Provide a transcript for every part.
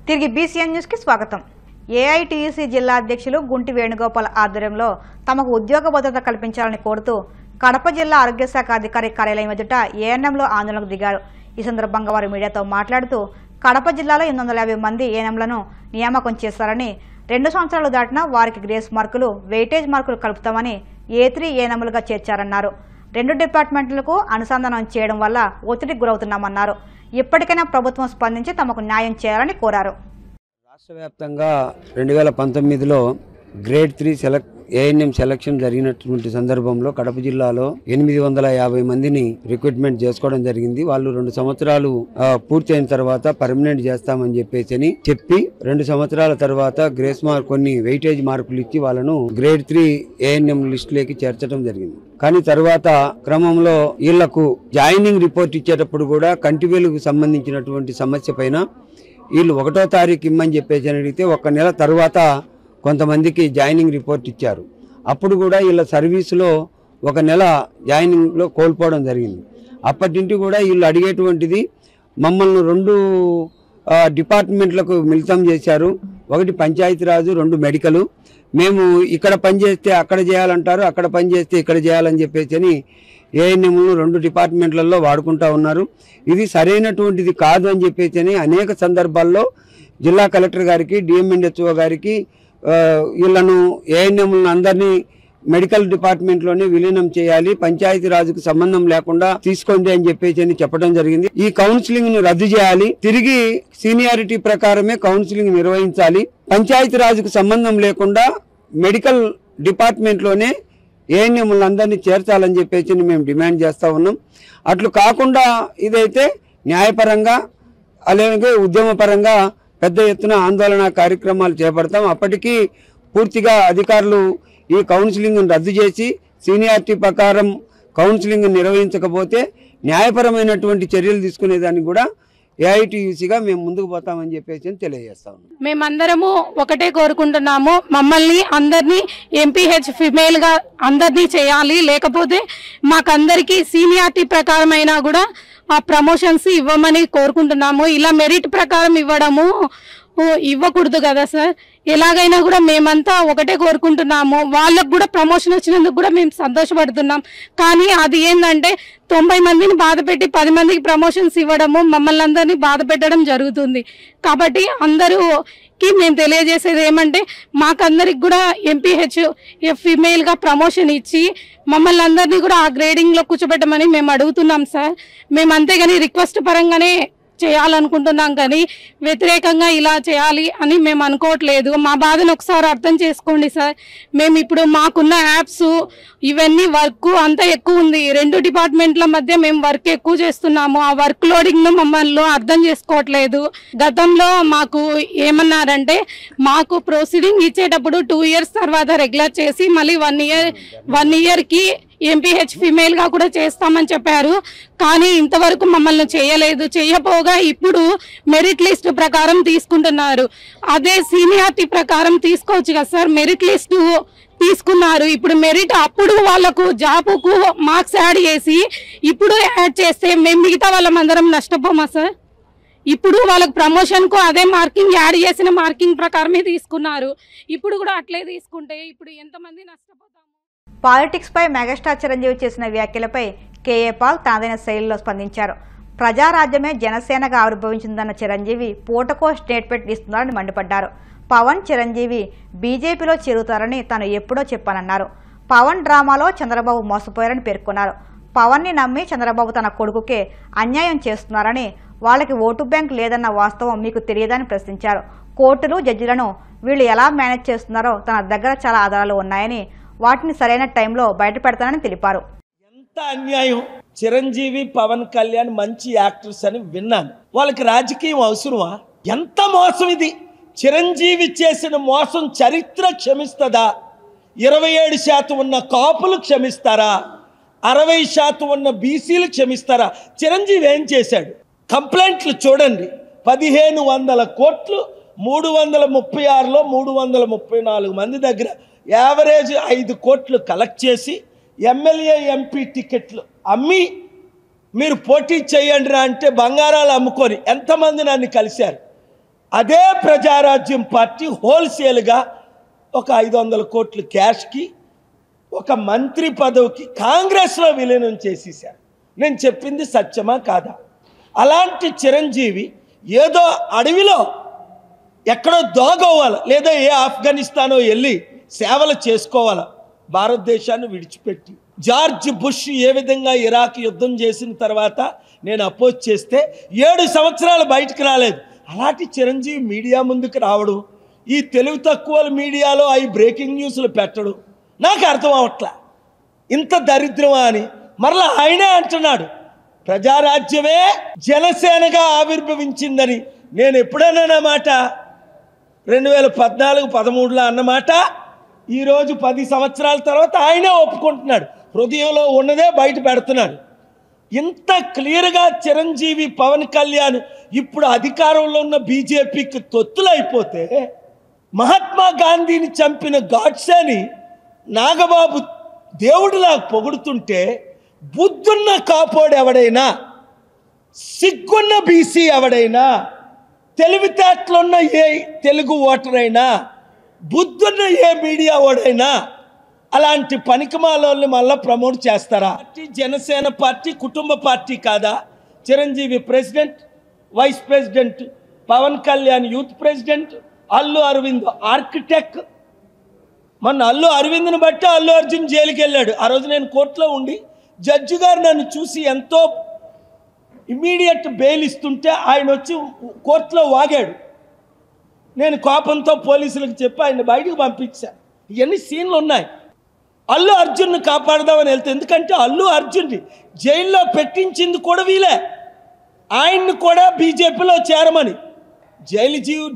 తిరిగి BCN news కి స్వాగతం. ఏఐటీయూసీ జిల్లా అధ్యక్షులు గుంటి వేణుగోపాల్ ఆధ్వర్యంలో తమకు ఉద్యోగ భద్రత కల్పించాలని కోరుతూ కడప జిల్లా ఆరోగ్య శాఖ అధికారి కార్యాలయం ఎదుట ఏఎన్ఎంలో ఆందోళనకు దిగారు. ఈ సందర్భంగా వారు మీడియాతో మాట్లాడుతూ కడప జిల్లాలో 850 మంది ఏఎన్ఎంలను నియామకం చేశారని, 2 సంవత్సరాలు దాటినా వారికి గ్రేస్ మార్కులు, వెయిటేజ్ మార్కులు కలుపుతామని A3 ఏఎన్ఎంలుగా చేర్చారన్నారు. 2 డిపార్ట్మెంట్లకు అనుసంధానం చేయడం వల్ల ఒత్తిడికి గురవుతున్నామన్నారు. ఇప్పటికైనా ప్రభుత్వం స్పందించి తమకు న్యాయం చేయాలని కోరారు. రాష్ట్ర వ్యాప్తంగా 2019లో గ్రేడ్ 3 ఏఎన్ఎం సెలక్షన్ జరిగినటువంటి సందర్భంలో కడప జిల్లాలో 850 మందిని రిక్రూట్మెంట్ చేసుకోవడం జరిగింది. వాళ్ళు 2 సంవత్సరాలు పూర్తయిన తర్వాత పర్మనెంట్ చేస్తామని చెప్పి 2 సంవత్సరాల తర్వాత గ్రేస్ మార్క్ కొన్ని వెయిటేజ్ మార్కులు ఇచ్చి వాళ్ళను గ్రేడ్ 3 ఏఎన్ఎం లిస్టులోకి చేర్చడం జరిగింది. కానీ తర్వాత క్రమంలో వీళ్లకు జాయినింగ్ రిపోర్ట్ ఇచ్చేటప్పుడు కూడా కంటివేలుకు సంబంధించినటువంటి సమస్య పైన వీళ్ళు 1వ తారీఖు ఇమ్మని చెప్పేసి అడిగితే 1 నెల తర్వాత కొంతమందికి జాయినింగ్ రిపోర్ట్ ఇచ్చారు. అప్పుడు కూడా వీళ్ళ సర్వీసులో 1 నెల జాయినింగ్లో కోల్పోవడం జరిగింది. అప్పటి నుండి కూడా వీళ్ళు అడిగేటువంటిది మమ్మల్ని 2 డిపార్ట్మెంట్లకు మిళితం చేశారు. 1 పంచాయతీరాజు, 2 మెడికల్. మేము ఇక్కడ పనిచేస్తే అక్కడ చేయాలంటారు, అక్కడ పనిచేస్తే ఇక్కడ చేయాలని చెప్పేసి ఏఎన్ఎంలు 2 డిపార్ట్మెంట్లలో వాడుకుంటా ఉన్నారు. ఇది సరైనటువంటిది కాదు అని చెప్పేసి అనేక సందర్భాల్లో జిల్లా కలెక్టర్ గారికి, డిఎంఎన్హెచ్ఓ గారికి వీళ్ళను ఏఎన్ఎంలను అందరినీ మెడికల్ డిపార్ట్మెంట్లోనే విలీనం చేయాలి, పంచాయతీరాజుకు సంబంధం లేకుండా తీసుకోండి అని చెప్పేసి చెప్పడం జరిగింది. ఈ కౌన్సిలింగ్ ను రద్దు చేయాలి, తిరిగి సీనియారిటీ ప్రకారమే కౌన్సిలింగ్ నిర్వహించాలి, పంచాయతీరాజుకు సంబంధం లేకుండా మెడికల్ డిపార్ట్మెంట్లోనే ఏఎన్ఎంలందరినీ చేర్చాలని చెప్పేసి మేము డిమాండ్ చేస్తూ ఉన్నాం. అట్లు కాకుండా ఇదైతే న్యాయపరంగా అలాగే ఉద్యమపరంగా పెద్ద ఎత్తున ఆందోళన కార్యక్రమాలు చేపడతాం. అప్పటికీ పూర్తిగా అధికారులు ఈ కౌన్సిలింగ్ రద్దు చేసి సీనియారిటీ ప్రకారం కౌన్సిలింగ్ నిర్వహించకపోతే న్యాయపరమైనటువంటి చర్యలు తీసుకునేదానికి కూడా ఏఐటీయూసీగా మేము ముందుకు పోతామని చెప్పేసి తెలియజేస్తాం. మేమందరము ఒకటే కోరుకుంటున్నాము, మమ్మల్ని అందరినీ ఎంపీహెచ్ ఫిమేల్ గా అందరినీ చేయాలి, లేకపోతే మాకందరికి సీనియారిటీ ప్రకారం అయినా కూడా ఆ ప్రమోషన్స్ ఇవ్వమని కోరుకుంటున్నాము. ఇలా మెరిట్ ప్రకారం ఇవ్వకూడదు కదా సార్. ఎలాగైనా కూడా మేమంతా ఒకటే కోరుకుంటున్నాము. వాళ్ళకు కూడా ప్రమోషన్ వచ్చినందుకు కూడా మేము సంతోషపడుతున్నాం. కానీ అది ఏంటంటే 90 మందిని బాధ పెట్టి 10 మందికి ప్రమోషన్స్ ఇవ్వడము, మమ్మల్ని అందరినీ బాధ పెట్టడం జరుగుతుంది. కాబట్టి అందరూకి మేము తెలియజేసేది ఏమంటే, మాకందరికి కూడా ఎంపీహెచ్ ఫీమేల్ గా ప్రమోషన్ ఇచ్చి మమ్మల్ని అందరినీ కూడా ఆ గ్రేడింగ్ లో కూర్చోబెట్టమని మేము అడుగుతున్నాం సార్. మేము అంతేగాని రిక్వెస్ట్ పరంగానే చేయాలనుకుంటున్నాం, కానీ వ్యతిరేకంగా ఇలా చేయాలి అని మేము అనుకోవట్లేదు. మా బాధను ఒకసారి అర్థం చేసుకోండి సార్. మేము ఇప్పుడు మాకున్న యాప్స్ ఇవన్నీ వర్క్ అంతా ఎక్కువ ఉంది. 2 డిపార్ట్మెంట్ల మధ్య మేము వర్క్ ఎక్కువ చేస్తున్నాము. ఆ వర్క్ లోడింగ్ ను మమ్మల్ని అర్థం చేసుకోవట్లేదు. గతంలో మాకు ఏమన్నారంటే, మాకు ప్రొసీడింగ్ ఇచ్చేటప్పుడు 2 ఇయర్స్ తర్వాత రెగ్యులర్ చేసి మళ్ళీ 1 ఇయర్ కి ఎంపీహెచ్ ఫీమేల్ గా కూడా చేస్తామని చెప్పారు. కానీ ఇంతవరకు మమ్మల్ని చేయలేదు. చేయపోగా ఇప్పుడు మెరిట్ లిస్ట్ ప్రకారం తీసుకుంటున్నారు. అదే సీనియారిటీ ప్రకారం తీసుకోవచ్చు కదా సార్. మెరిట్ లిస్ట్ తీసుకున్నారు, ఇప్పుడు మెరిట్ అప్పుడు వాళ్ళకు జాబుకు మార్క్స్ యాడ్ చేసి ఇప్పుడు యాడ్ చేస్తే మేము మిగతా వాళ్ళమందరం నష్టపోమా సార్? ఇప్పుడు వాళ్ళకు ప్రమోషన్ కు అదే మార్కింగ్ యాడ్ చేసిన మార్కింగ్ ప్రకారమే తీసుకున్నారు. ఇప్పుడు కూడా అట్లే తీసుకుంటే ఇప్పుడు ఎంతమంది నష్టపోతాము? పాలిటిక్స్ పై మెగాస్టార్ చిరంజీవి చేసిన వ్యాఖ్యలపై కేఏ పాల్ తనదైన శైలిలో స్పందించారు. ప్రజారాజ్యమే జనసేనగా ఆవిర్భవించిందన్న చిరంజీవి పూటకో స్టేట్మెంట్ ఇస్తున్నారని మండిపడ్డారు. పవన్, చిరంజీవి బీజేపీలో చేరుతారని తాను ఎప్పుడో చెప్పానన్నారు. పవన్ డ్రామాలో చంద్రబాబు మోసపోయారని పేర్కొన్నారు. పవన్ ని నమ్మి చంద్రబాబు తన కొడుకుకే అన్యాయం చేస్తున్నారని, వాళ్ళకి ఓటు బ్యాంక్ లేదన్న వాస్తవం మీకు తెలియదని ప్రశ్నించారు. కోర్టులు, జడ్జిలను వీళ్ళు ఎలా మేనేజ్ చేస్తున్నారో తన దగ్గర చాలా ఆధారాలు ఉన్నాయని, వాటిని సరైన టైంలో బయట పెడతానని తెలిపారు. ఎంత అన్యాయం! చిరంజీవి, పవన్ కళ్యాణ్ మంచి యాక్టర్స్ అని విన్నాను. వాళ్ళకి రాజకీయం అవసరమా? ఎంత మోసం ఇది! చిరంజీవి చేసిన మోసం చరిత్ర క్షమిస్తుందా? 27% ఉన్న కాపులు క్షమిస్తారా? 60% ఉన్న బీసీలు క్షమిస్తారా? చిరంజీవి ఏం చేశాడు? కంప్లైంట్లు చూడండి, 1500 కోట్లు 336లో 334 మంది దగ్గర యావరేజ్ 5 కోట్లు కలెక్ట్ చేసి ఎమ్మెల్యే, ఎంపీ టికెట్లు అమ్మి మీరు పోటీ చేయండి అంటే బంగారాలు అమ్ముకొని ఎంతమంది నన్ను కలిశారు. అదే ప్రజారాజ్యం పార్టీ హోల్సేల్గా ఒక 500 కోట్లు క్యాష్కి ఒక మంత్రి పదవికి కాంగ్రెస్లో విలీనం చేసేసారు. నేను చెప్పింది సత్యమా కాదా? అలాంటి చిరంజీవి ఏదో అడవిలో ఎక్కడో దోగోవాలి, లేదా ఏ ఆఫ్ఘనిస్తానో వెళ్ళి సేవలు చేసుకోవాలి భారతదేశాన్ని విడిచిపెట్టి. జార్జ్ బుష్ ఏ విధంగా ఇరాక్ యుద్ధం చేసిన తర్వాత నేను అపోజ్ చేస్తే 7 సంవత్సరాలు బయటకు రాలేదు. అలాంటి చిరంజీవి మీడియా ముందుకు రావడం, ఈ తెలివి తక్కువ మీడియాలో అవి బ్రేకింగ్ న్యూస్లు పెట్టడం నాకు అర్థం అవట్లా. ఇంత దరిద్రమా అని మరలా ఆయనే అంటున్నాడు ప్రజారాజ్యమే జనసేనగా ఆవిర్భవించిందని. నేను ఎప్పుడైనా మాట 2014-13లో అన్నమాట ఈరోజు 10 సంవత్సరాల తర్వాత ఆయనే ఒప్పుకుంటున్నాడు. హృదయంలో ఉన్నదే బయట పెడుతున్నాడు. ఇంత క్లియర్గా చిరంజీవి పవన్ కళ్యాణ్ ఇప్పుడు అధికారంలో ఉన్న బీజేపీకి తొత్తులైపోతే, మహాత్మా గాంధీని చంపిన గాడ్సేని నాగబాబు దేవుడిలా పొగుడుతుంటే, బుద్ధున్న కాపోడు ఎవడైనా, సిగ్గున్న బీసీ ఎవడైనా, తెలివితేటలున్న ఏ తెలుగు ఓటరైనా, బుద్ధున్న ఏ మీడియా ఓడైనా అలాంటి పనికిమాలోల్ని మళ్ళీ ప్రమోట్ చేస్తారా? జనసేన పార్టీ కుటుంబ పార్టీ కాదా? Chiranjeevi president, vice president, Pawan Kalyan youth president, Allu Aravind architect. మొన్న అల్లు అరవింద్ని బట్టి అల్లు అర్జున్ జైలుకి వెళ్ళాడు. ఆ రోజు నేను కోర్టులో ఉండి జడ్జి గారు నన్ను చూసి ఎంతో ఇమీడియట్ బెయిల్ ఇస్తుంటే ఆయన వచ్చి కోర్టులో వాగాడు. నేను కోపంతో పోలీసులకు చెప్పి ఆయన బయటకు పంపించాను. ఇవన్నీ సీన్లు ఉన్నాయి. అల్లు అర్జున్ను కాపాడదామని వెళ్తే, ఎందుకంటే అల్లు అర్జున్ని జైల్లో పెట్టించింది కూడా వీలే. ఆయన్ని కూడా బీజేపీలో చేరమని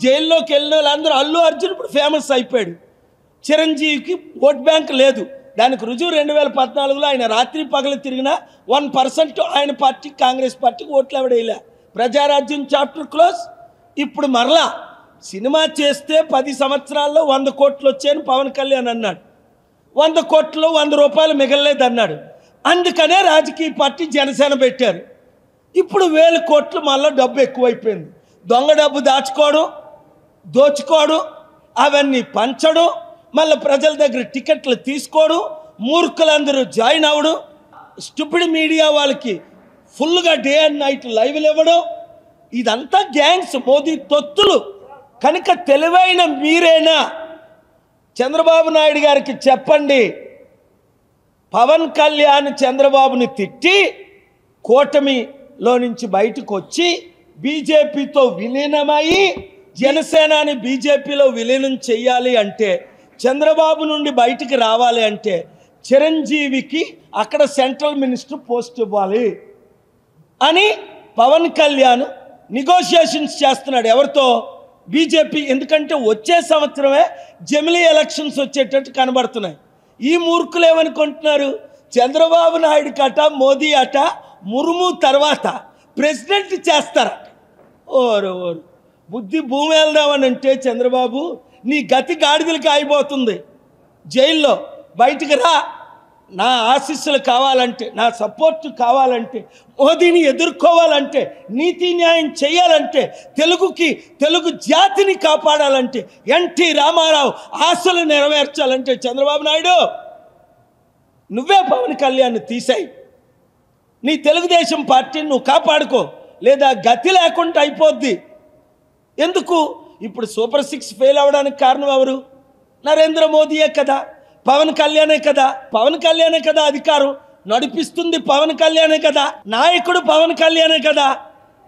జైల్లోకి వెళ్ళిన వాళ్ళందరూ అల్లు అర్జున్ ఇప్పుడు ఫేమస్ అయిపోయాడు. చిరంజీవికి ఓట్ బ్యాంక్ లేదు. దానికి రుజువు 2014లో ఆయన రాత్రి పగలు తిరిగినా 1% ఆయన పార్టీ కాంగ్రెస్ పార్టీకి ఓట్లు ఎవడేలా. Prajarajyam chapter close. ఇప్పుడు మరలా సినిమా చేస్తే 10 సంవత్సరాల్లో 100 కోట్లు వచ్చాయని పవన్ కళ్యాణ్ అన్నాడు. 100 కోట్లు 100 రూపాయలు మిగలలేదు అన్నాడు. అందుకనే రాజకీయ పార్టీ జనసేన పెట్టారు. ఇప్పుడు 1000 కోట్లు మళ్ళీ డబ్బు ఎక్కువైపోయింది. దొంగ డబ్బు దాచుకోవడం, దోచుకోవడం, అవన్నీ పంచడం, మళ్ళీ ప్రజల దగ్గర టికెట్లు తీసుకోవడం, మూర్ఖులందరూ జాయిన్ అవ్వడం, స్టూపిడ్ మీడియా వాళ్ళకి ఫుల్గా డే అండ్ నైట్ లైవ్లు ఇవ్వడం, ఇదంతా గ్యాంగ్స్, మోదీ తొత్తులు. కనుక తెలివైన మీరేనా చంద్రబాబు నాయుడు గారికి చెప్పండి, పవన్ కళ్యాణ్ చంద్రబాబుని తిట్టి కూటమిలో నుంచి బయటకు వచ్చి బీజేపీతో విలీనమయ్యి జనసేనని బీజేపీలో విలీనం చెయ్యాలి అంటే, చంద్రబాబు నుండి బయటికి రావాలి అంటే చిరంజీవికి అక్కడ సెంట్రల్ మినిస్టర్ పోస్ట్ ఇవ్వాలి అని పవన్ కళ్యాణ్ నెగోషియేషన్స్ చేస్తున్నాడు. ఎవరితో? బీజేపీ. ఎందుకంటే వచ్చే సంవత్సరమే జమిలీ ఎలక్షన్స్ వచ్చేటట్టు కనబడుతున్నాయి. ఈ మూర్ఖులు ఏమనుకుంటున్నారు, చంద్రబాబు నాయుడు కట మోదీ అట ముర్ము తర్వాత ప్రెసిడెంట్ చేస్తారట. ఓరు బుద్ధి భూమి వెళ్దామని అంటే చంద్రబాబు నీ గతి గాడిదలకి అయిపోతుంది. జైల్లో బయటికి రా, నా ఆశీస్సులు కావాలంటే, నా సపోర్ట్ కావాలంటే, మోదీని ఎదుర్కోవాలంటే, నీతి న్యాయం చేయాలంటే, తెలుగు జాతిని కాపాడాలంటే, ఎన్టీ రామారావు ఆశలు నెరవేర్చాలంటే చంద్రబాబు నాయుడు నువ్వే పవన్ కళ్యాణ్ తీసేయి. నీ తెలుగుదేశం పార్టీని నువ్వు కాపాడుకో, లేదా గతి లేకుండా అయిపోద్ది. ఎందుకు? ఇప్పుడు సూపర్ 6 ఫెయిల్ అవ్వడానికి కారణం ఎవరు? నరేంద్ర మోదీయే కదా, పవన్ కళ్యాణే కదా. పవన్ కళ్యాణే కదా అధికారం నడిపిస్తుంది, పవన్ కళ్యాణే కదా నాయకుడు, పవన్ కళ్యాణే కదా.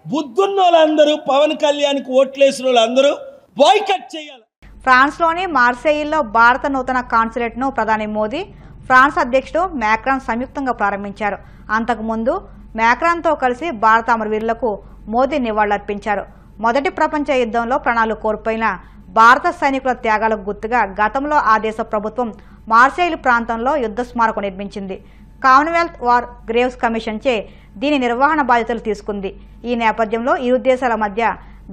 బుద్ధున్న వాళ్ళందరూ పవన్ కళ్యాణ్కి ఓట్లేసిన వాళ్ళందరూ బాయ్కట్ చేయాలి. ఫ్రాన్స్లోని మార్సేయిల్లో భారత నూతన కాన్సులేట్ను ప్రధాని మోదీ, ఫ్రాన్స్ అధ్యక్షుడు మ్యాక్రాన్ సంయుక్తంగా ప్రారంభించారు. అంతకుముందు మ్యాక్రాన్తో కలిసి భారత అమరవీరులకు మోదీ నివాళులర్పించారు. మొదటి ప్రపంచ యుద్ధంలో ప్రాణాలు కోల్పోయిన భారత సైనికుల త్యాగాలకు గుర్తుగా గతంలో ఆ దేశ ప్రభుత్వం మార్సేయిల్ ప్రాంతంలో యుద్ధ స్మారకం నిర్మించింది. కామన్వెల్త్ వార్ గ్రేవ్స్ కమిషన్ చే దీని నిర్వహణ బాధ్యతలు తీసుకుంది. ఈ నేపథ్యంలో ఇరు దేశాల మధ్య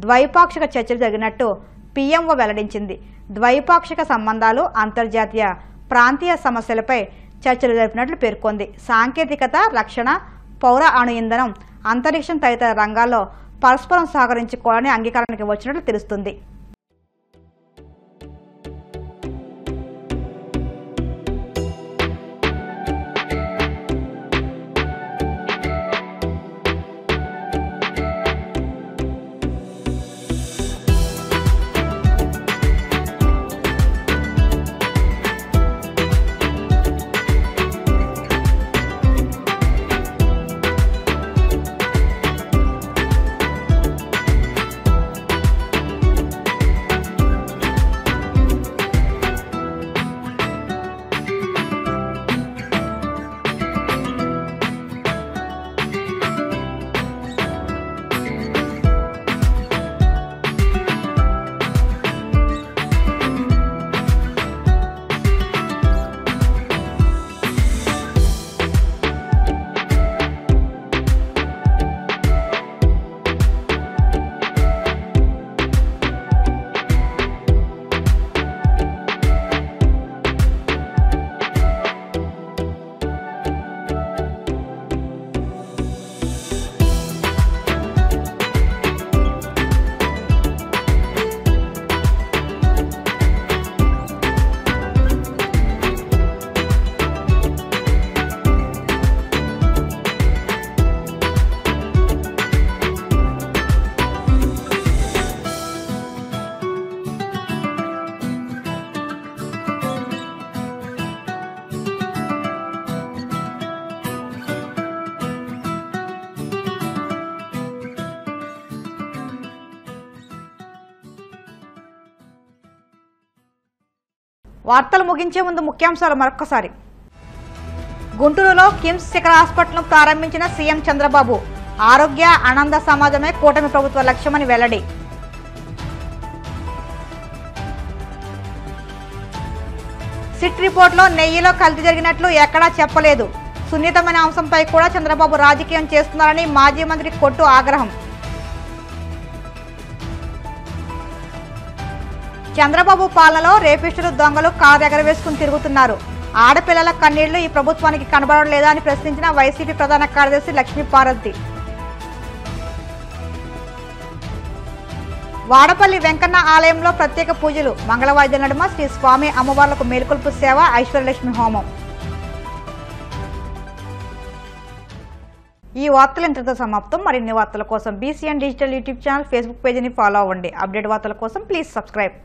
ద్వైపాక్షిక చర్చలు జరిగినట్టు పీఎంఓ వెల్లడించింది. ద్వైపాక్షిక సంబంధాలు, అంతర్జాతీయ ప్రాంతీయ సమస్యలపై చర్చలు జరిపినట్లు పేర్కొంది. సాంకేతికత, రక్షణ, పౌర అణు ఇంధనం, అంతరిక్షం తదితర రంగాల్లో పరస్పరం సహకరించుకోవాలని అంగీకారానికి వచ్చినట్లు తెలుస్తుంది. వార్తలు ముగించే ముందు ముఖ్యాంశాలు మరొకసారి. గుంటూరులో కిమ్స్ శిఖర హాస్పిటల్ను ప్రారంభించిన సీఎం చంద్రబాబు. ఆరోగ్య ఆనంద సమాజమే కూటమి ప్రభుత్వ లక్ష్యమని వెల్లడి. సిట్ రిపోర్టులో నెయ్యిలో కల్తీ జరిగినట్లు ఎక్కడా చెప్పలేదు. సున్నితమైన అంశంపై కూడా చంద్రబాబు రాజకీయం చేస్తున్నారని మాజీ మంత్రి కొట్టు ఆగ్రహం. చంద్రబాబు పాలనలో రేపిస్టులు దొంగలు కారు ఎగరవేసుకుని తిరుగుతున్నారు. ఆడపిల్లల కన్నీళ్లు ఈ ప్రభుత్వానికి కనబడడం లేదా అని ప్రశ్నించిన వైసీపీ ప్రధాన కార్యదర్శి లక్ష్మీపార్వతి. వాడపల్లి వెంకన్న ఆలయంలో ప్రత్యేక పూజలు. మంగళవాద్యాల నడుమ శ్రీ స్వామి అమ్మవార్లకు మేల్కొల్పు సేవ, ఐశ్వర్యలక్ష్మి హోమం. ఈ వార్తలు ఇంతటితో సమాప్తం. మరిన్ని వార్తల కోసం BCN digital YouTube channel, Facebook పేజీని ఫాలో అవ్వండి. అప్డేట్ వార్తల కోసం ప్లీజ్ సబ్స్క్రైబ్.